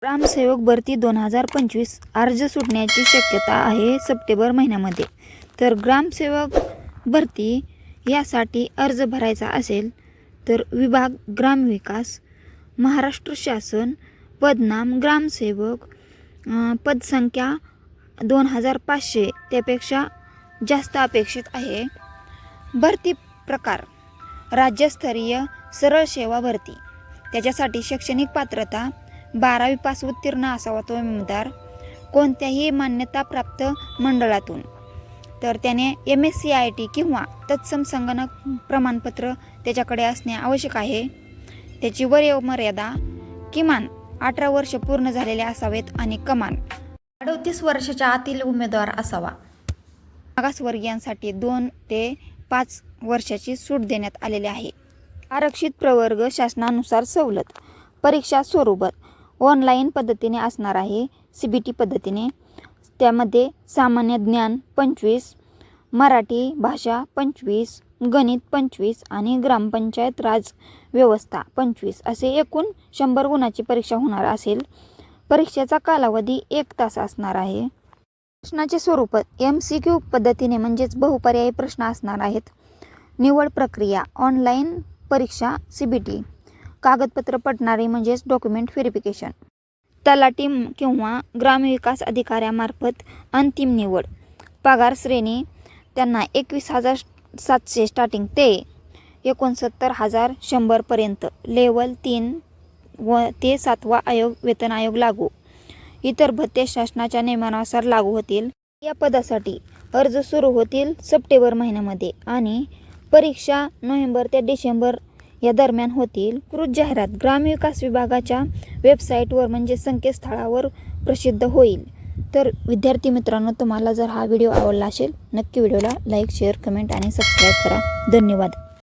ग्रामसेवक भरती 2025 अर्ज सुटण्याची शक्यता आहे सप्टेंबर महिन्यामध्ये. तर ग्रामसेवक भरती यासाठी अर्ज भरायचा असेल तर विभाग ग्रामविकास, महाराष्ट्र शासन, पदनाम ग्रामसेवक, पदसंख्या 2500 त्यापेक्षा जास्त अपेक्षित आहे. भरती प्रकार राज्यस्तरीय सरळ सेवा भरती. त्याच्यासाठी शैक्षणिक पात्रता 12वी पास उत्तीर्ण असावा तो उमेदवार, कोणत्याही मान्यताप्राप्त मंडळातून. तर त्याने MSc किंवा तत्सम संगणक प्रमाणपत्र त्याच्याकडे असणे आवश्यक आहे. त्याची वयोमर्यादा किमान 18 वर्ष पूर्ण झालेले असावेत आणि कमान 38 वर्षाच्या आतील उमेदवार असावा. मागासवर्गीयांसाठी 2 ते 5 वर्षाची सूट देण्यात आलेली आहे. आरक्षित प्रवर्ग शासनानुसार सवलत. परीक्षा स्वरूप ऑनलाईन पद्धतीने असणार आहे, CBT पद्धतीने. त्यामध्ये सामान्य ज्ञान 25, मराठी भाषा 25, गणित 25 आणि ग्रामपंचायत राज व्यवस्था 25 असे एकूण 100 गुणाची परीक्षा होणार असेल. परीक्षेचा कालावधी 1 तास असणार आहे. प्रश्नाचे स्वरूप MCQ पद्धतीने म्हणजेच बहुपर्यायी प्रश्न असणार आहेत. निवड प्रक्रिया ऑनलाईन परीक्षा CBT. कागदपत्र पडणारे म्हणजेच डॉक्युमेंट व्हेरिफिकेशन. तलाठी किंवा ग्रामविकास अधिकाऱ्यामार्फत अंतिम निवड. पगार श्रेणी त्यांना 21,700 स्टार्टिंग ते 69,100 पर्यंत. लेवल 3 ते 7वा वेतन आयोग लागू. इतर भत्ते शासनाच्या नियमानुसार लागू होतील. या पदासाठी अर्ज सुरू होतील सप्टेंबर महिन्यामध्ये आणि परीक्षा नोव्हेंबर ते डिसेंबर या दरम्यान होतील. कृत जाहिरात ग्रामविकास विभागाच्या वेबसाईटवर म्हणजे संकेतस्थळावर प्रसिद्ध होईल. तर विद्यार्थी मित्रांनो, तुम्हाला जर हा व्हिडिओ आवडला असेल नक्की व्हिडिओला लाईक, शेअर, कमेंट आणि सबस्क्राईब करा. धन्यवाद.